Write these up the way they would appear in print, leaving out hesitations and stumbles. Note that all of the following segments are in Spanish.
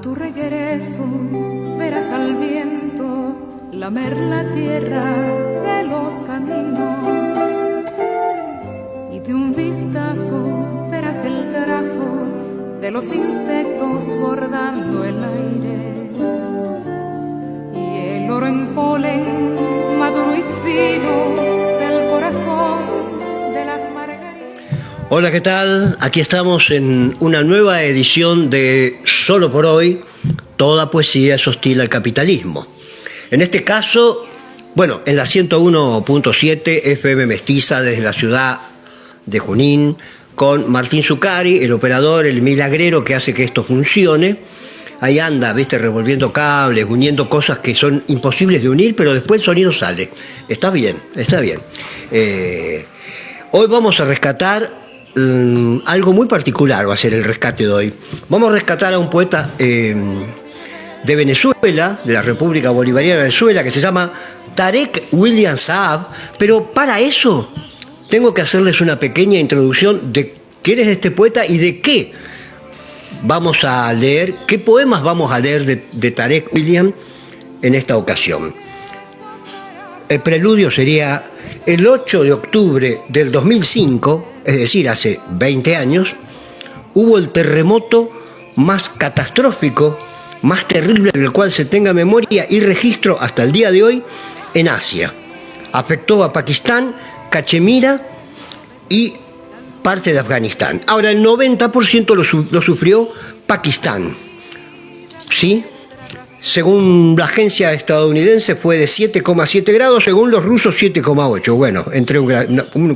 tu regreso verás al viento lamer la tierra de los caminos, y de un vistazo verás el trazo de los insectos bordando el aire, y el oro en polen maduro y fino del corazón de las margaritas. Hola, ¿qué tal? Aquí estamos en una nueva edición de Solo por Hoy, toda poesía es hostil al capitalismo. En este caso, bueno, en la 101.7 FM Mestiza desde la ciudad de Junín, con Martín Zuccari, el operador, el milagrero que hace que esto funcione. Ahí anda, viste, revolviendo cables, uniendo cosas que son imposibles de unir, pero después el sonido sale. Está bien, está bien. Hoy vamos a rescatar algo muy particular, va a ser el rescate de hoy. Vamos a rescatar a un poeta de Venezuela, de la República Bolivariana de Venezuela, que se llama Tarek William Saab, pero para eso tengo que hacerles una pequeña introducción de quién es este poeta y de qué vamos a leer, qué poemas vamos a leer de Tarek William en esta ocasión. El preludio sería el 8 de octubre del 2005, es decir, hace 20 años, hubo el terremoto más catastrófico, más terrible del cual se tenga memoria y registro hasta el día de hoy en Asia. Afectó a Pakistán, Cachemira y parte de Afganistán. Ahora, el 90% lo sufrió Pakistán. ¿Sí? Según la agencia estadounidense fue de 7,7 grados, según los rusos 7,8. Bueno, entre una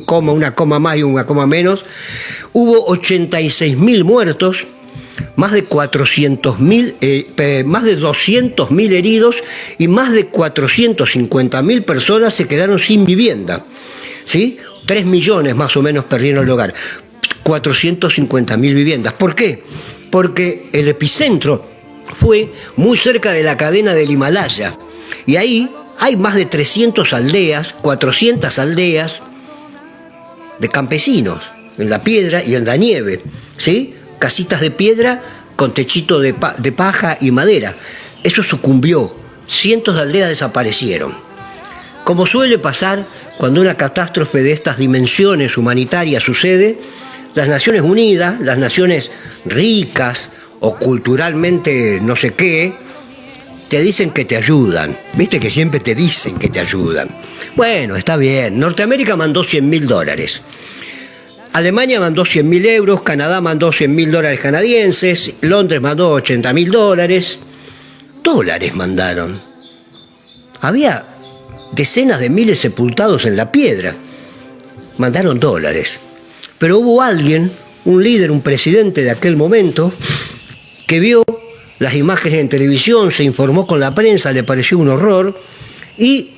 coma más y una coma menos. Hubo 86.000 muertos, más de 200.000 heridos y más de 450.000 personas se quedaron sin vivienda. ¿Sí? 3 millones más o menos perdieron el hogar. 450.000 viviendas. ¿Por qué? Porque el epicentro fue muy cerca de la cadena del Himalaya. Y ahí hay más de 300 aldeas, 400 aldeas de campesinos, en la piedra y en la nieve. ¿Sí? Casitas de piedra con techito de paja y madera. Eso sucumbió. Cientos de aldeas desaparecieron. Como suele pasar cuando una catástrofe de estas dimensiones humanitarias sucede, las Naciones Unidas, las naciones ricas o culturalmente no sé qué, te dicen que te ayudan. Viste que siempre te dicen que te ayudan. Bueno, está bien. Norteamérica mandó $100.000. Alemania mandó 100.000 euros, Canadá mandó $100.000 canadienses, Londres mandó $80.000. Dólares mandaron. Había decenas de miles sepultados en la piedra. Mandaron dólares. Pero hubo alguien, un líder, un presidente de aquel momento, que vio las imágenes en televisión, se informó con la prensa, le pareció un horror. Y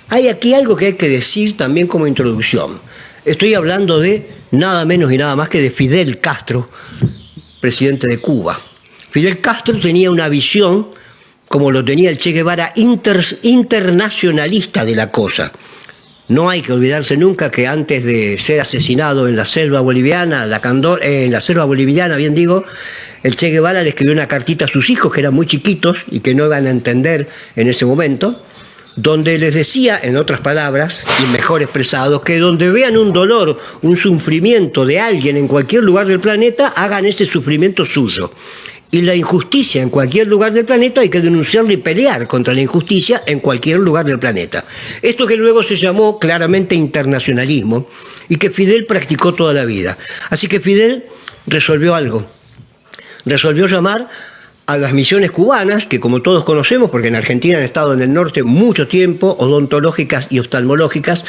hay aquí algo que hay que decir también como introducción. Estoy hablando de nada menos y nada más que de Fidel Castro, presidente de Cuba. Fidel Castro tenía una visión, como lo tenía el Che Guevara, internacionalista de la cosa. No hay que olvidarse nunca que antes de ser asesinado en la selva boliviana, en la selva boliviana, bien digo, el Che Guevara le escribió una cartita a sus hijos, que eran muy chiquitos y que no iban a entender en ese momento, donde les decía, en otras palabras, y mejor expresado, que donde vean un dolor, un sufrimiento de alguien en cualquier lugar del planeta, hagan ese sufrimiento suyo. Y la injusticia en cualquier lugar del planeta hay que denunciarla y pelear contra la injusticia en cualquier lugar del planeta. Esto que luego se llamó claramente internacionalismo y que Fidel practicó toda la vida. Así que Fidel resolvió algo. Resolvió llamar a las misiones cubanas, que como todos conocemos, porque en Argentina han estado en el norte mucho tiempo, odontológicas y oftalmológicas,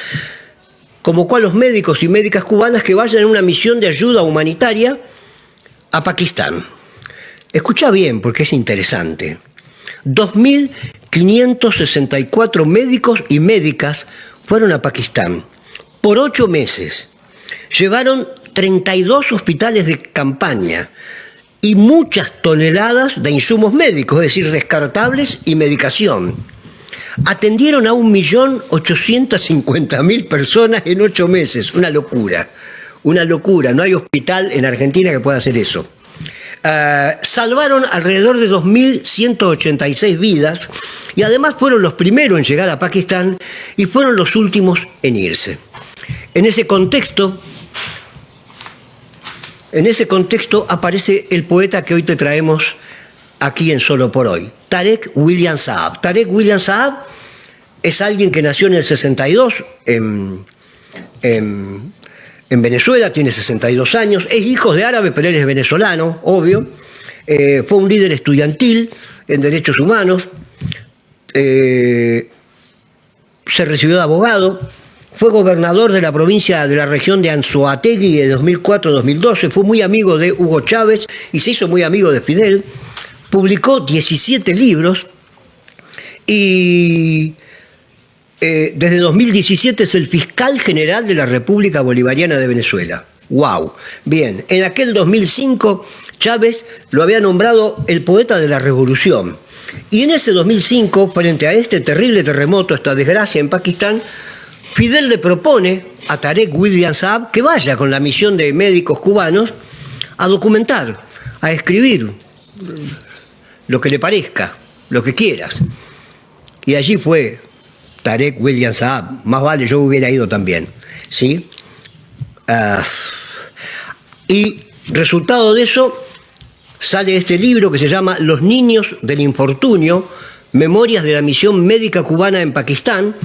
convocó a los médicos y médicas cubanas que vayan en una misión de ayuda humanitaria a Pakistán. Escucha bien, porque es interesante. 2.564 médicos y médicas fueron a Pakistán por 8 meses. Llevaron 32 hospitales de campaña y muchas toneladas de insumos médicos, es decir, descartables y medicación. Atendieron a 1.850.000 personas en 8 meses. Una locura, no hay hospital en Argentina que pueda hacer eso. salvaron alrededor de 2.186 vidas y además fueron los primeros en llegar a Pakistán y fueron los últimos en irse. En ese contexto aparece el poeta que hoy te traemos aquí en Solo por Hoy, Tarek William Saab. Tarek William Saab es alguien que nació en el 62 en Venezuela, tiene 62 años, es hijo de árabe, pero él es venezolano, obvio. Fue un líder estudiantil en derechos humanos, se recibió de abogado, fue gobernador de la provincia de la región de Anzoátegui de 2004 a 2012, fue muy amigo de Hugo Chávez y se hizo muy amigo de Fidel, publicó 17 libros y desde 2017 es el fiscal general de la República Bolivariana de Venezuela. ¡Wow! Bien, en aquel 2005 Chávez lo había nombrado el poeta de la revolución. Y en ese 2005, frente a este terrible terremoto, esta desgracia en Pakistán, Fidel le propone a Tarek William Saab que vaya con la misión de médicos cubanos a documentar, a escribir lo que le parezca, lo que quieras. Y allí fue Tarek William Saab, más vale yo hubiera ido también, ¿sí? Y resultado de eso sale este libro que se llama Los niños del infortunio, Memorias de la misión médica cubana en Pakistán,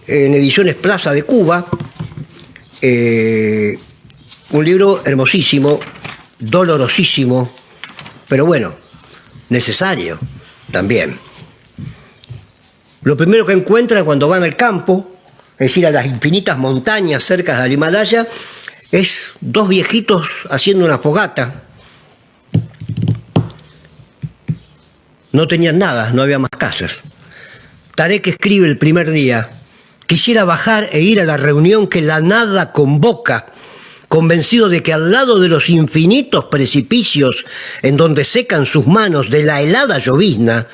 en ediciones Plaza de Cuba, un libro hermosísimo, dolorosísimo, pero bueno, necesario también. Lo primero que encuentran cuando van al campo, es decir, a las infinitas montañas cerca del Himalaya, es dos viejitos haciendo una fogata. No tenían nada, no había más casas. Tarek escribe el primer día: quisiera bajar e ir a la reunión que la nada convoca, convencido de que al lado de los infinitos precipicios en donde secan sus manos de la helada llovizna,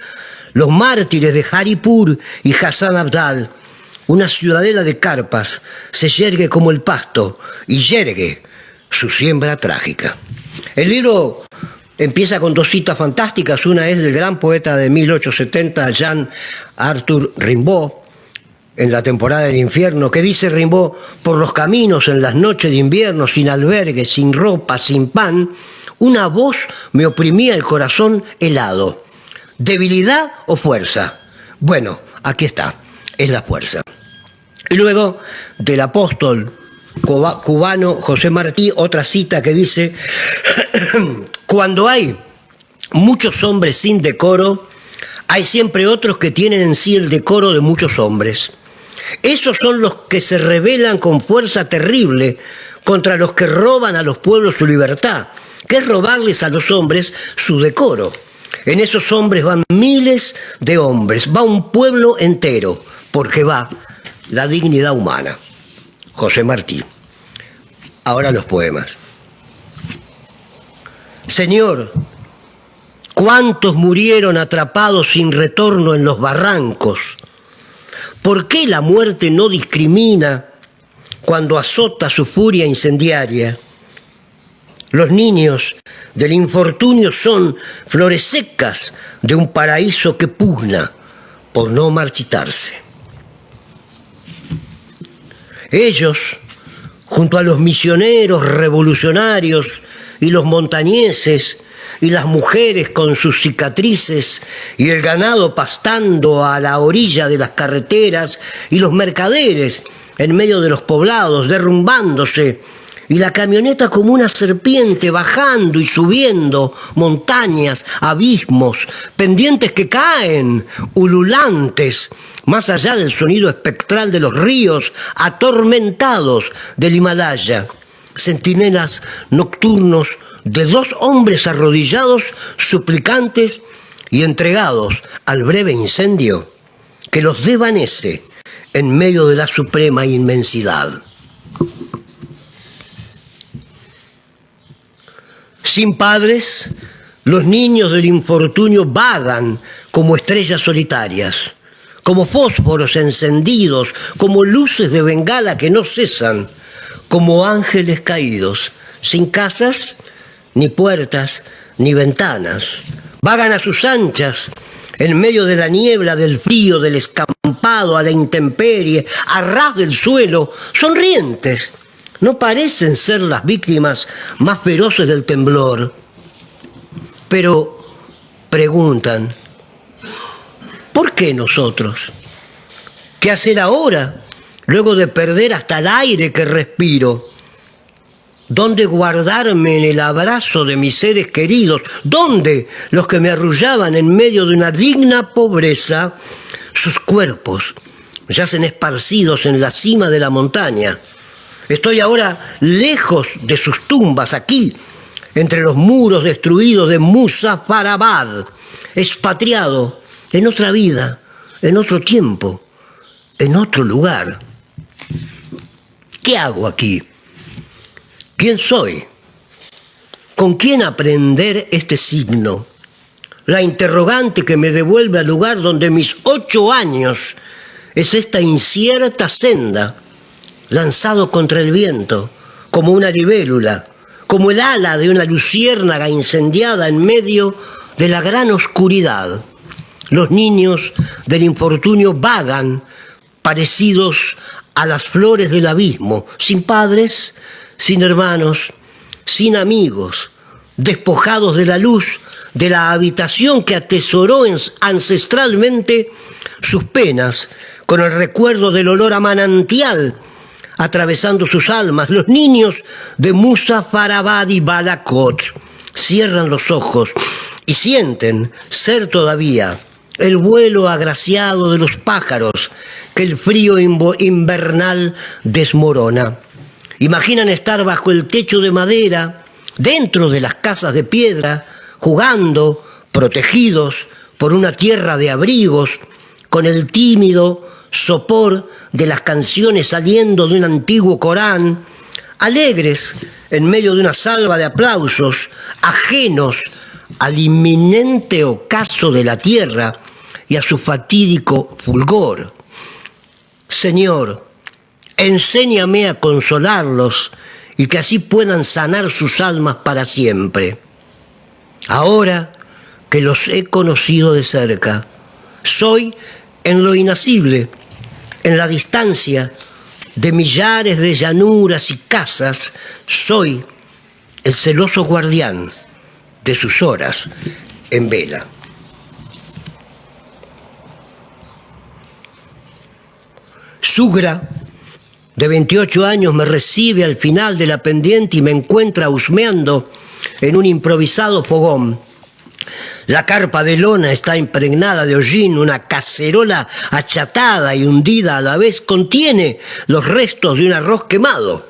los mártires de Haripur y Hassan Abdal, una ciudadela de carpas, se yergue como el pasto y yergue su siembra trágica. El libro empieza con dos citas fantásticas. Una es del gran poeta de 1870, Jean Arthur Rimbaud, en La temporada del infierno, que dice Rimbaud: por los caminos en las noches de invierno, sin albergue, sin ropa, sin pan, una voz me oprimía el corazón helado. ¿Debilidad o fuerza? Bueno, aquí está, es la fuerza. Y luego del apóstol cubano José Martí, otra cita que dice: cuando hay muchos hombres sin decoro, hay siempre otros que tienen en sí el decoro de muchos hombres. Esos son los que se rebelan con fuerza terrible contra los que roban a los pueblos su libertad, que es robarles a los hombres su decoro. En esos hombres van miles de hombres, va un pueblo entero, porque va la dignidad humana. José Martí. Ahora los poemas. Señor, ¿cuántos murieron atrapados sin retorno en los barrancos? ¿Por qué la muerte no discrimina cuando azota su furia incendiaria? Los niños del infortunio son flores secas de un paraíso que pugna por no marchitarse. Ellos, junto a los misioneros revolucionarios y los montañeses y las mujeres con sus cicatrices y el ganado pastando a la orilla de las carreteras y los mercaderes en medio de los poblados derrumbándose y la camioneta como una serpiente bajando y subiendo montañas, abismos, pendientes que caen, ululantes, más allá del sonido espectral de los ríos atormentados del Himalaya, centinelas nocturnos de dos hombres arrodillados, suplicantes y entregados al breve incendio que los desvanece en medio de la suprema inmensidad. Sin padres, los niños del infortunio vagan como estrellas solitarias, como fósforos encendidos, como luces de bengala que no cesan, como ángeles caídos, sin casas, ni puertas, ni ventanas. Vagan a sus anchas, en medio de la niebla, del frío, del escampado, a la intemperie, a ras del suelo, sonrientes. No parecen ser las víctimas más feroces del temblor. Pero preguntan, ¿por qué nosotros? ¿Qué hacer ahora, luego de perder hasta el aire que respiro? ¿Dónde guardarme en el abrazo de mis seres queridos? ¿Dónde los que me arrullaban en medio de una digna pobreza? Sus cuerpos yacen esparcidos en la cima de la montaña. Estoy ahora lejos de sus tumbas, aquí, entre los muros destruidos de Muzaffarabad, expatriado en otra vida, en otro tiempo, en otro lugar. ¿Qué hago aquí? ¿Quién soy? ¿Con quién aprender este signo? La interrogante que me devuelve al lugar donde mis 8 años es esta incierta senda, lanzado contra el viento, como una libélula, como el ala de una luciérnaga incendiada en medio de la gran oscuridad. Los niños del infortunio vagan, parecidos a las flores del abismo, sin padres, sin hermanos, sin amigos, despojados de la luz de la habitación que atesoró ancestralmente sus penas, con el recuerdo del olor a manantial atravesando sus almas. Los niños de Muzaffarabad y Balakot cierran los ojos y sienten ser todavía el vuelo agraciado de los pájaros que el frío invernal desmorona. Imaginan estar bajo el techo de madera, dentro de las casas de piedra, jugando, protegidos por una tierra de abrigos, con el tímido sopor de las canciones saliendo de un antiguo Corán, alegres en medio de una salva de aplausos, ajenos al inminente ocaso de la tierra y a su fatídico fulgor. Señor, enséñame a consolarlos y que así puedan sanar sus almas para siempre. Ahora que los he conocido de cerca, soy en lo inacible, en la distancia de millares de llanuras y casas, soy el celoso guardián de sus horas en vela. Sugra, de 28 años, me recibe al final de la pendiente y me encuentra husmeando en un improvisado fogón. La carpa de lona está impregnada de hollín, una cacerola achatada y hundida a la vez contiene los restos de un arroz quemado,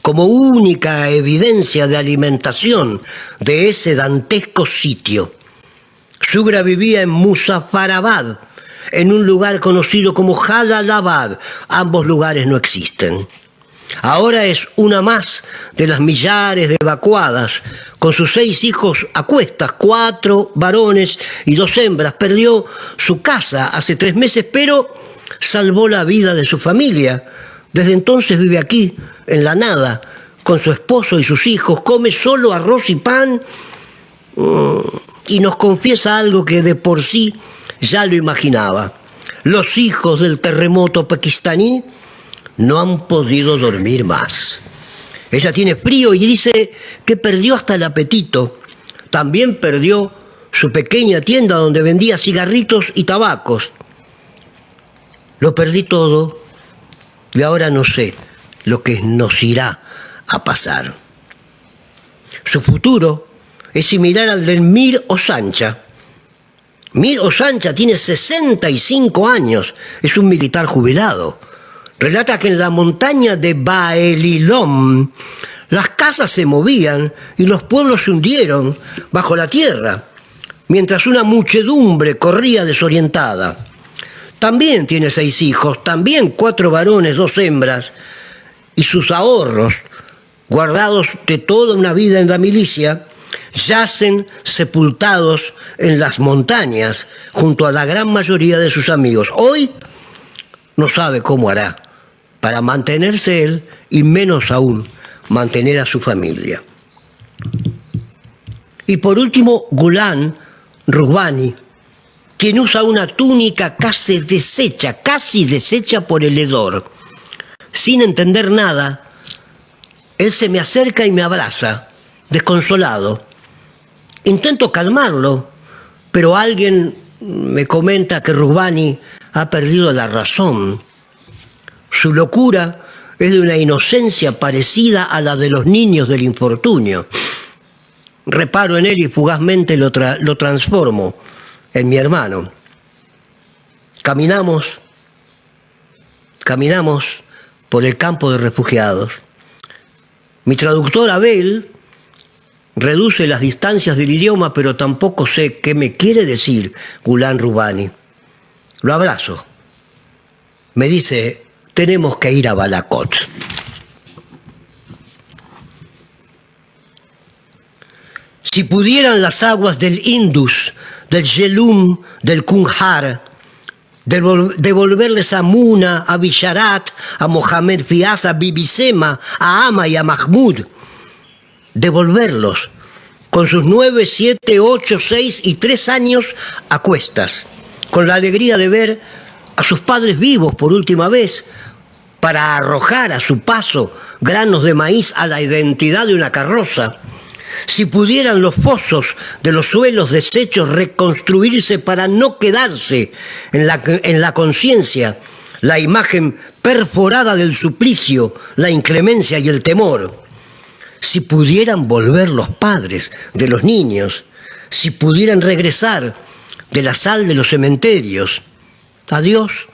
como única evidencia de alimentación de ese dantesco sitio. Sugra vivía en Muzaffarabad, en un lugar conocido como Jalalabad. Ambos lugares no existen. Ahora es una más de las millares de evacuadas, con sus 6 hijos a cuestas, 4 varones y 2 hembras. Perdió su casa hace 3 meses, pero salvó la vida de su familia. Desde entonces vive aquí, en la nada, con su esposo y sus hijos, come solo arroz y pan y nos confiesa algo que de por sí ya lo imaginaba. Los hijos del terremoto pakistaní no han podido dormir más. Ella tiene frío y dice que perdió hasta el apetito. También perdió su pequeña tienda donde vendía cigarritos y tabacos. Lo perdí todo y ahora no sé lo que nos irá a pasar. Su futuro es similar al del Mir Osancha. Mir Osancha tiene 65 años, es un militar jubilado. Relata que en la montaña de Baelilom las casas se movían y los pueblos se hundieron bajo la tierra, mientras una muchedumbre corría desorientada. También tiene 6 hijos, también 4 varones, 2 hembras, y sus ahorros, guardados de toda una vida en la milicia, yacen sepultados en las montañas junto a la gran mayoría de sus amigos. Hoy no sabe cómo hará para mantenerse él y menos aún mantener a su familia. Y por último, Ghulam Rugbani, quien usa una túnica casi deshecha por el hedor. Sin entender nada, él se me acerca y me abraza, desconsolado. Intento calmarlo, pero alguien me comenta que Rugbani ha perdido la razón. Su locura es de una inocencia parecida a la de los niños del infortunio. Reparo en él y fugazmente lo transformo en mi hermano. Caminamos por el campo de refugiados. Mi traductor Abel reduce las distancias del idioma, pero tampoco sé qué me quiere decir Ghulam Rugbani. Lo abrazo. Me dice: tenemos que ir a Balakot. Si pudieran las aguas del Indus, del Jhelum, del Kunjar, devolverles a Muna, a Bisharat, a Mohamed Fiaz, a Bibi Sema, a Ama y a Mahmud, devolverlos con sus 9, 7, 8, 6 y 3 años a cuestas, con la alegría de ver a sus padres vivos por última vez, para arrojar a su paso granos de maíz a la identidad de una carroza. Si pudieran los fosos de los suelos deshechos reconstruirse para no quedarse en la conciencia la imagen perforada del suplicio, la inclemencia y el temor. Si pudieran volver los padres de los niños, si pudieran regresar de la sal de los cementerios. Adiós,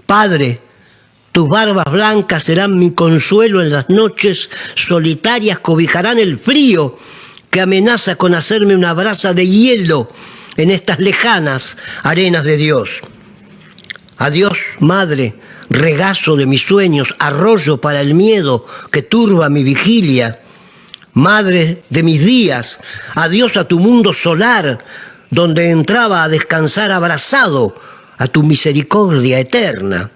Padre, tus barbas blancas serán mi consuelo en las noches solitarias, cobijarán el frío que amenaza con hacerme una brasa de hielo en estas lejanas arenas de Dios. Adiós, Madre, regazo de mis sueños, arroyo para el miedo que turba mi vigilia. Madre de mis días, adiós a tu mundo solar, donde entraba a descansar abrazado a tu misericordia eterna.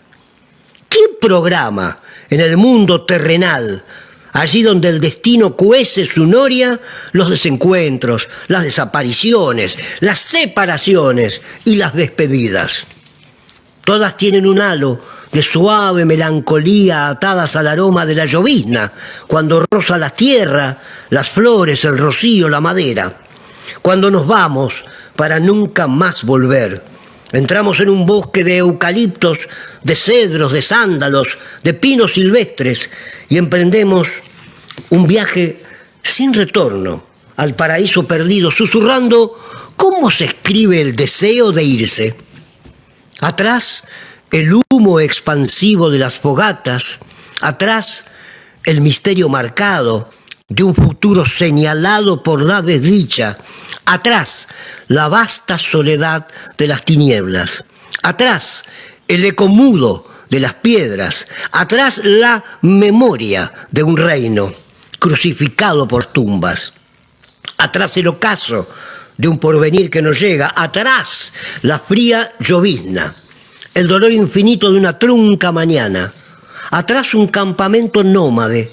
¿Quién programa en el mundo terrenal, allí donde el destino cuece su noria, los desencuentros, las desapariciones, las separaciones y las despedidas? Todas tienen un halo de suave melancolía atadas al aroma de la llovizna, cuando roza la tierra, las flores, el rocío, la madera. Cuando nos vamos para nunca más volver, entramos en un bosque de eucaliptos, de cedros, de sándalos, de pinos silvestres y emprendemos un viaje sin retorno al paraíso perdido, susurrando cómo se escribe el deseo de irse. Atrás, el humo expansivo de las fogatas, atrás, el misterio marcado de un futuro señalado por la desdicha, atrás, la vasta soledad de las tinieblas, atrás, el eco mudo de las piedras, atrás, la memoria de un reino crucificado por tumbas, atrás, el ocaso de un porvenir que no llega, atrás, la fría llovizna, el dolor infinito de una trunca mañana, atrás un campamento nómade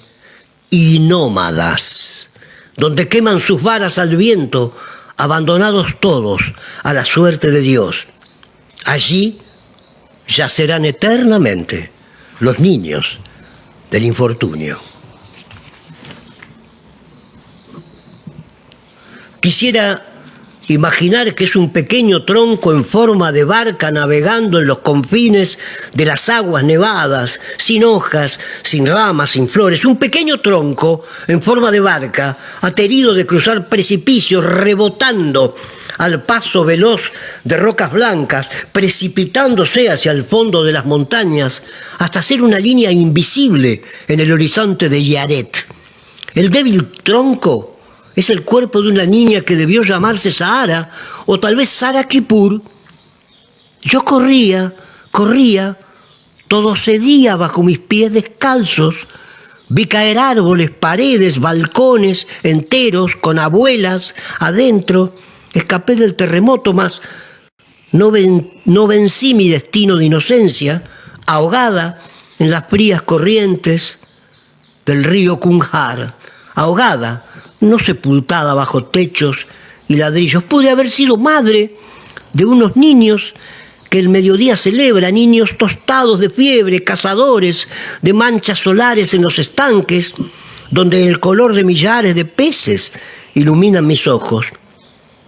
y nómadas, donde queman sus varas al viento, abandonados todos a la suerte de Dios. Allí yacerán eternamente los niños del infortunio. Quisiera imaginar que es un pequeño tronco en forma de barca navegando en los confines de las aguas nevadas, sin hojas, sin ramas, sin flores. Un pequeño tronco en forma de barca, aterido de cruzar precipicios, rebotando al paso veloz de rocas blancas, precipitándose hacia el fondo de las montañas, hasta ser una línea invisible en el horizonte de Yaret. El débil tronco es el cuerpo de una niña que debió llamarse Sahara, o tal vez Sara Kippur. Yo corría, todo cedía bajo mis pies descalzos. Vi caer árboles, paredes, balcones enteros, con abuelas adentro. Escapé del terremoto, mas no vencí mi destino de inocencia, ahogada en las frías corrientes del río Kunjar, ahogada, no sepultada bajo techos y ladrillos. Pude haber sido madre de unos niños que el mediodía celebra, niños tostados de fiebre, cazadores de manchas solares en los estanques, donde el color de millares de peces ilumina mis ojos.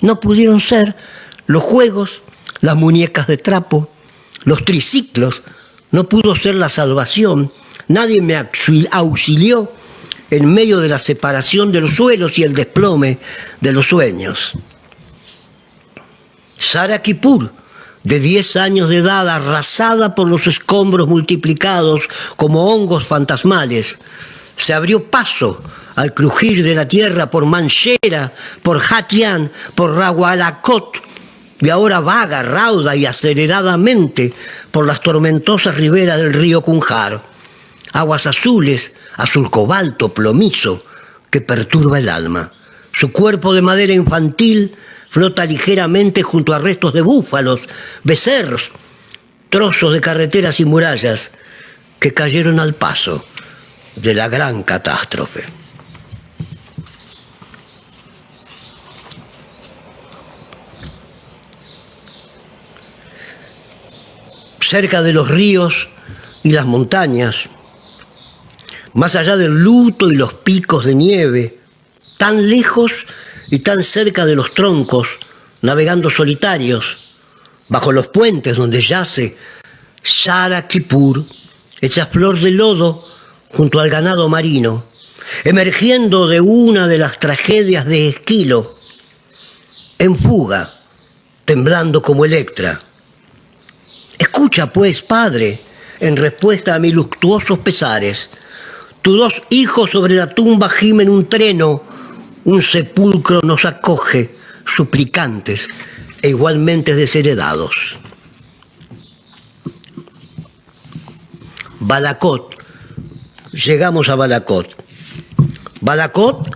No pudieron ser los juegos, las muñecas de trapo, los triciclos, no pudo ser la salvación. Nadie me auxilió en medio de la separación de los suelos y el desplome de los sueños. Sara Kipur, de 10 años de edad, arrasada por los escombros multiplicados como hongos fantasmales, se abrió paso al crujir de la tierra por Manshera, por Hatian, por Rawalakot, y ahora vaga, rauda y aceleradamente por las tormentosas riberas del río Kunjar. Aguas azules, azul cobalto, plomizo, que perturba el alma. Su cuerpo de madera infantil flota ligeramente junto a restos de búfalos, becerros, trozos de carreteras y murallas que cayeron al paso de la gran catástrofe. Cerca de los ríos y las montañas, más allá del luto y los picos de nieve, tan lejos y tan cerca de los troncos, navegando solitarios, bajo los puentes donde yace Sara Kipur, hecha flor de lodo junto al ganado marino, emergiendo de una de las tragedias de Esquilo, en fuga, temblando como Electra. Escucha, pues, Padre, en respuesta a mis luctuosos pesares, tus 2 hijos sobre la tumba gimen un treno, un sepulcro nos acoge, suplicantes e igualmente desheredados. Balakot, llegamos a Balakot. Balakot,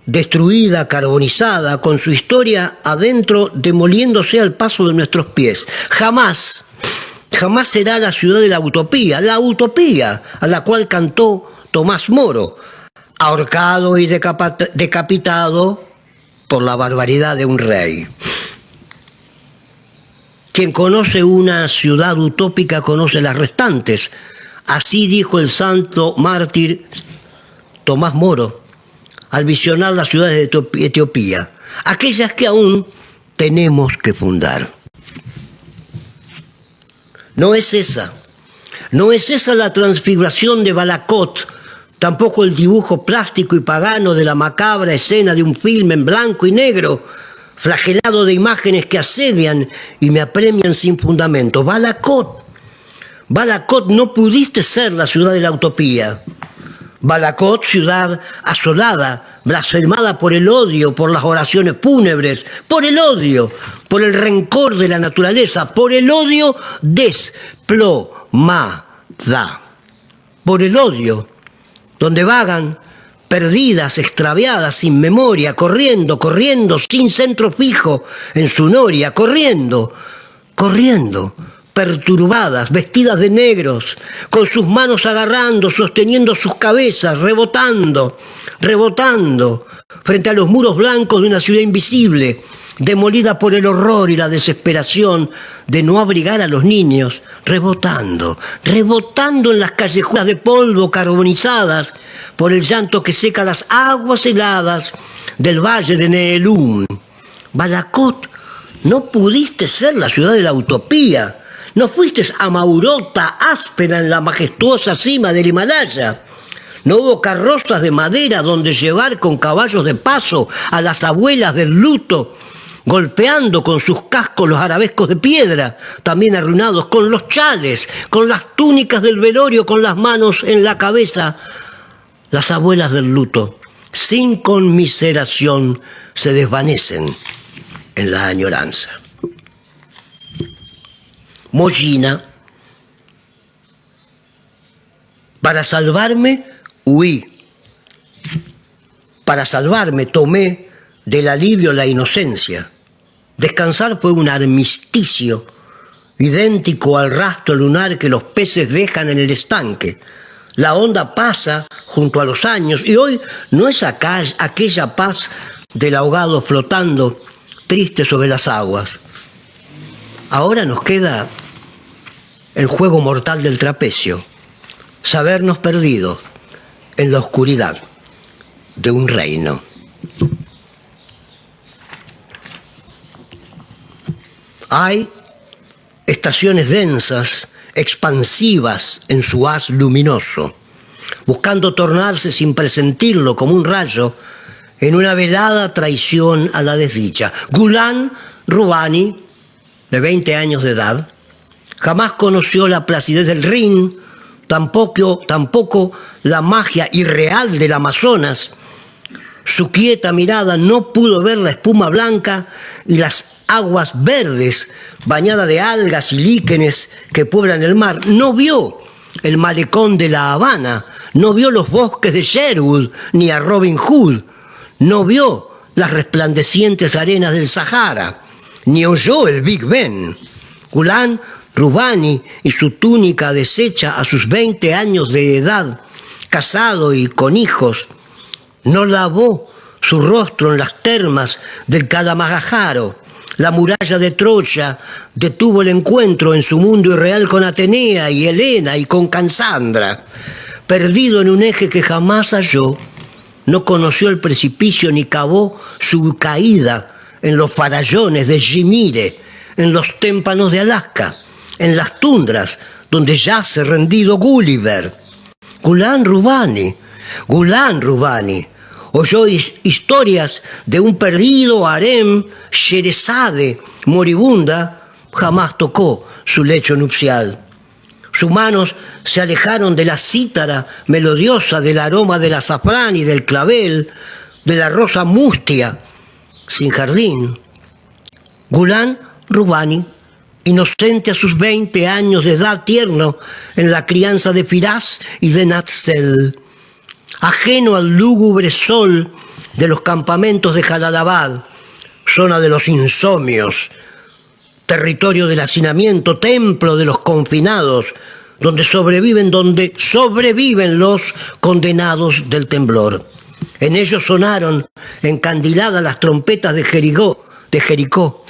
destruida, carbonizada, con su historia adentro, demoliéndose al paso de nuestros pies. Jamás será la ciudad de la utopía a la cual cantó Tomás Moro, ahorcado y decapitado por la barbaridad de un rey. Quien conoce una ciudad utópica conoce las restantes. Así dijo el santo mártir Tomás Moro al visionar las ciudades de Etiopía, aquellas que aún tenemos que fundar. No es esa la transfiguración de Balakot, tampoco el dibujo plástico y pagano de la macabra escena de un film en blanco y negro, flagelado de imágenes que asedian y me apremian sin fundamento. Balakot, no pudiste ser la ciudad de la utopía. Balakot, ciudad asolada, blasfemada por el odio, por las oraciones fúnebres, por el odio, por el rencor de la naturaleza, por el odio desplomada, por el odio, donde vagan perdidas, extraviadas, sin memoria, corriendo, sin centro fijo en su noria, corriendo, perturbadas, vestidas de negros, con sus manos agarrando, sosteniendo sus cabezas, rebotando, frente a los muros blancos de una ciudad invisible, demolida por el horror y la desesperación de no abrigar a los niños, rebotando en las callejuelas de polvo carbonizadas por el llanto que seca las aguas heladas del valle de Neelum. Balakot, no pudiste ser la ciudad de la utopía. No fuiste a Maurota, áspera en la majestuosa cima del Himalaya. No hubo carrozas de madera donde llevar con caballos de paso a las abuelas del luto, golpeando con sus cascos los arabescos de piedra, también arruinados, con los chales, con las túnicas del velorio, con las manos en la cabeza. Las abuelas del luto, sin conmiseración, se desvanecen en la añoranza. Mollina. Para salvarme, huí. Para salvarme, tomé del alivio la inocencia. Descansar fue un armisticio, idéntico al rastro lunar que los peces dejan en el estanque. La onda pasa junto a los años y hoy no es aquella paz del ahogado flotando triste sobre las aguas. Ahora nos queda el juego mortal del trapecio, sabernos perdidos en la oscuridad de un reino. Hay estaciones densas, expansivas en su haz luminoso, buscando tornarse sin presentirlo como un rayo en una velada traición a la desdicha. Gulan Rubani, de 20 años de edad, jamás conoció la placidez del Rin, tampoco la magia irreal del Amazonas. Su quieta mirada no pudo ver la espuma blanca y las aguas verdes bañadas de algas y líquenes que pueblan el mar. No vio el malecón de La Habana, no vio los bosques de Sherwood ni a Robin Hood, no vio las resplandecientes arenas del Sahara, ni oyó el Big Ben. Gulan Rubani y su túnica deshecha a sus 20 años de edad, casado y con hijos, no lavó su rostro en las termas del Kalamajaro. La muralla de Troya detuvo el encuentro en su mundo irreal con Atenea y Helena y con Cassandra. Perdido en un eje que jamás halló, no conoció el precipicio ni cavó su caída en los farallones de Ymir, en los témpanos de Alaska, en las tundras donde yace rendido Gulliver. Gulan Rubani oyó historias de un perdido harem Sherezade moribunda, jamás tocó su lecho nupcial. Sus manos se alejaron de la cítara melodiosa del aroma del azafrán y del clavel, de la rosa mustia sin jardín. Gulan Rubani, inocente a sus 20 años de edad, tierno en la crianza de Firaz y de Natzel, ajeno al lúgubre sol de los campamentos de Jalalabad, zona de los insomnios, territorio del hacinamiento, templo de los confinados, donde sobreviven los condenados del temblor. En ellos sonaron encandiladas las trompetas de Jericó,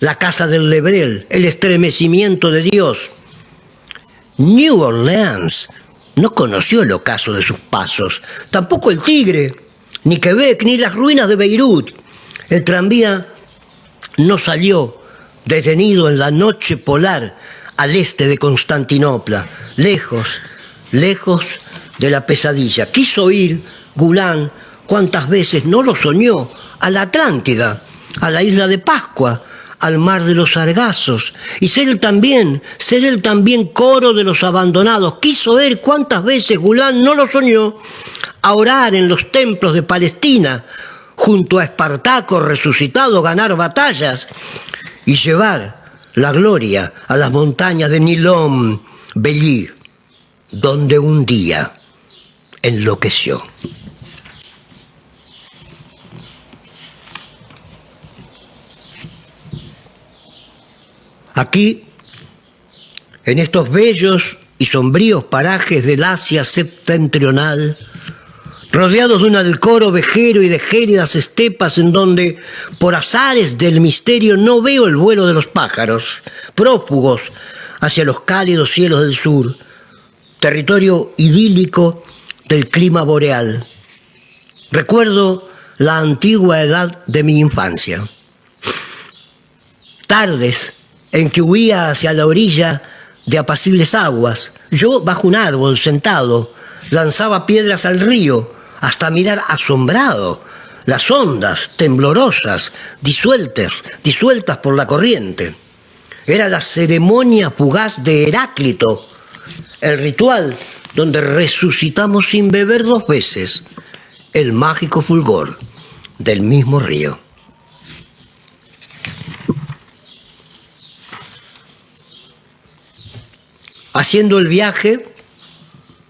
la casa del Lebrel, el estremecimiento de Dios. New Orleans no conoció el ocaso de sus pasos, tampoco el Tigre, ni Quebec, ni las ruinas de Beirut. El tranvía no salió detenido en la noche polar al este de Constantinopla, lejos de la pesadilla. Quiso ir Gulan, cuántas veces no lo soñó, a la Atlántida, a la isla de Pascua, al mar de los sargazos, y ser él también coro de los abandonados. Quiso ver cuántas veces Gulan no lo soñó, a orar en los templos de Palestina, junto a Espartaco resucitado, ganar batallas y llevar la gloria a las montañas de Nilom, Bellí, donde un día enloqueció. Aquí, en estos bellos y sombríos parajes del Asia septentrional, rodeados de un alcoro vejero y de gélidas estepas en donde, por azares del misterio, no veo el vuelo de los pájaros, prófugos hacia los cálidos cielos del sur, territorio idílico del clima boreal. Recuerdo la antigua edad de mi infancia. Tardes en que huía hacia la orilla de apacibles aguas. Yo, bajo un árbol, sentado, lanzaba piedras al río hasta mirar asombrado las ondas temblorosas, disueltas por la corriente. Era la ceremonia fugaz de Heráclito, el ritual donde resucitamos sin beber 2 veces el mágico fulgor del mismo río. Haciendo el viaje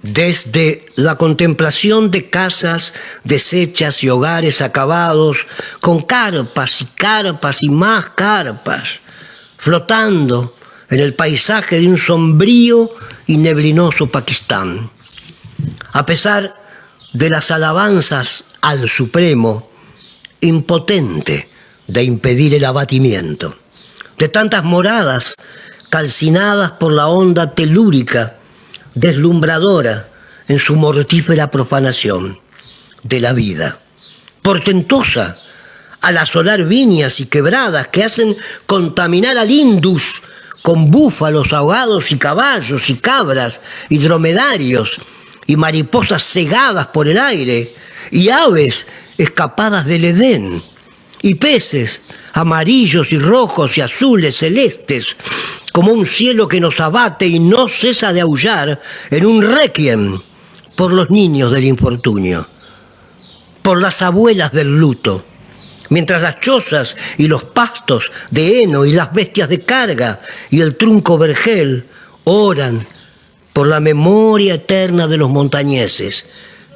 desde la contemplación de casas deshechas y hogares acabados, con carpas y más carpas, flotando en el paisaje de un sombrío y neblinoso Pakistán. A pesar de las alabanzas al Supremo, impotente de impedir el abatimiento, de tantas moradas calcinadas por la onda telúrica, deslumbradora en su mortífera profanación de la vida, portentosa al asolar viñas y quebradas que hacen contaminar al Indus con búfalos ahogados y caballos y cabras y dromedarios y mariposas cegadas por el aire y aves escapadas del Edén y peces amarillos y rojos y azules celestes como un cielo que nos abate y no cesa de aullar en un requiem por los niños del infortunio, por las abuelas del luto, mientras las chozas y los pastos de heno y las bestias de carga y el trunco vergel oran por la memoria eterna de los montañeses,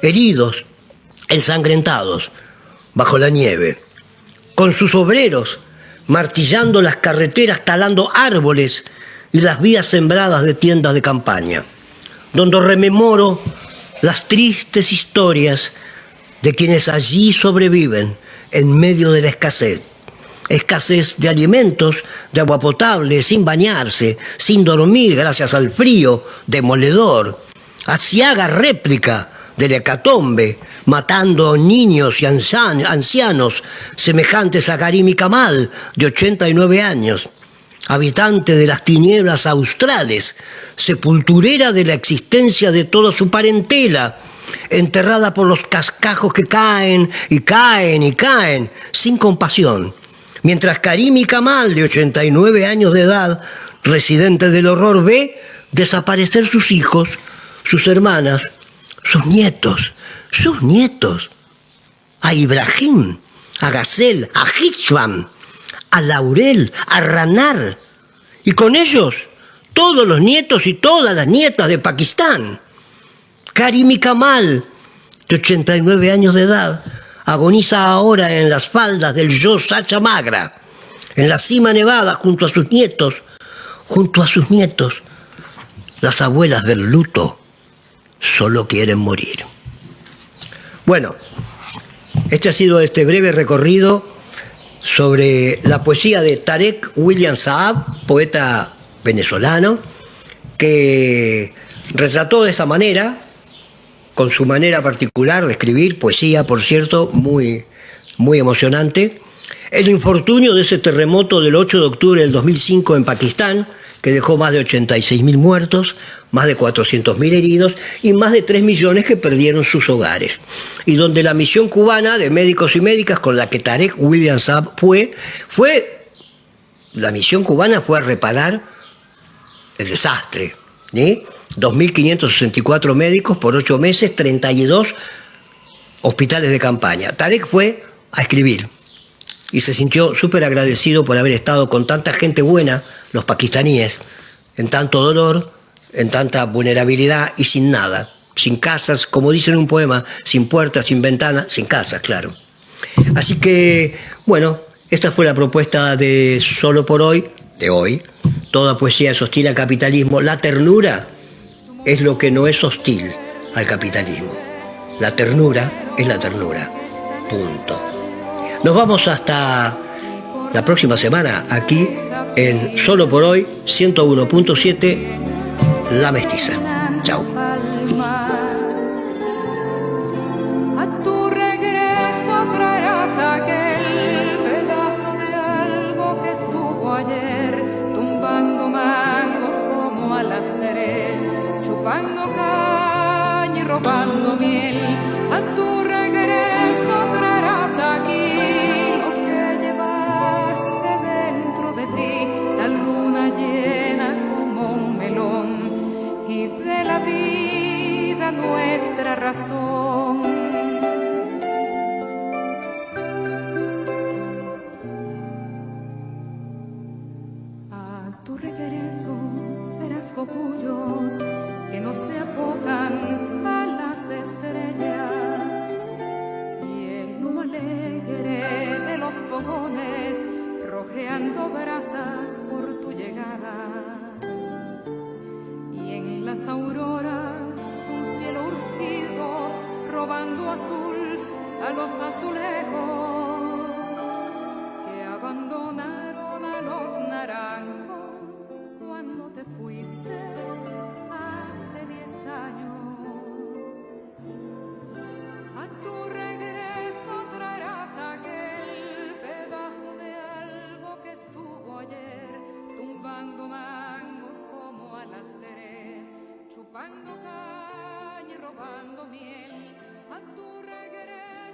heridos, ensangrentados, bajo la nieve, con sus obreros martillando las carreteras, talando árboles y las vías sembradas de tiendas de campaña, donde rememoro las tristes historias de quienes allí sobreviven en medio de la escasez de alimentos, de agua potable, sin bañarse, sin dormir gracias al frío demoledor, aciaga réplica de la hecatombe, matando niños y ancianos semejantes a Karimi Kamal, de 89 años, habitante de las tinieblas australes, sepulturera de la existencia de toda su parentela, enterrada por los cascajos que caen y caen y caen, sin compasión, mientras Karimi Kamal, de 89 años de edad, residente del horror, ve desaparecer sus hijos, sus hermanas, sus nietos, a Ibrahim, a Ghazel, a Hisham, a Laurel, a Ranar, y con ellos todos los nietos y todas las nietas de Pakistán. Karimi Kamal, de 89 años de edad, agoniza ahora en las faldas del Yo Sacha Magra, en la cima nevada junto a sus nietos, las abuelas del luto solo quieren morir. Bueno, este ha sido este breve recorrido sobre la poesía de Tarek William Saab, poeta venezolano, que retrató de esta manera, con su manera particular de escribir, poesía, por cierto, muy, muy emocionante, el infortunio de ese terremoto del 8 de octubre del 2005 en Pakistán, que dejó más de 86.000 muertos, más de 400.000 heridos y más de 3 millones que perdieron sus hogares. Y donde la misión cubana de médicos y médicas con la que Tarek William Saab la misión cubana fue a reparar el desastre, ¿sí? 2.564 médicos por 8 meses, 32 hospitales de campaña. Tarek fue a escribir y se sintió súper agradecido por haber estado con tanta gente buena, los pakistaníes, en tanto dolor, en tanta vulnerabilidad y sin nada, sin casas, como dice en un poema, sin puertas, sin ventanas, sin casas, claro. Así que, bueno, esta fue la propuesta de Solo por Hoy, de hoy. Toda poesía es hostil al capitalismo. La ternura es lo que no es hostil al capitalismo. La ternura es la ternura. Punto. Nos vamos hasta la próxima semana aquí en Solo por Hoy 101.7 La Mestiza. Chao. A tu regreso traerás aquel pedazo de algo que estuvo ayer tumbando mangos como a las 3, chupando caña y robando miel. A tu regreso traerás aquí lo que llevaste dentro de ti, la luna llena como un melón y de la vida nuestra razón. A tu regreso verás cogullos que no se apocan a las estrellas y el humo alegre de los fogones rojeando brasas por tu llegada. Y en las auroras un cielo urgido robando azul a los azulejos que naranjos cuando te fuiste hace 10 años. A tu regreso traerás aquel pedazo de algo que estuvo ayer tumbando mangos como a las 3, chupando caña y robando miel. A tu regreso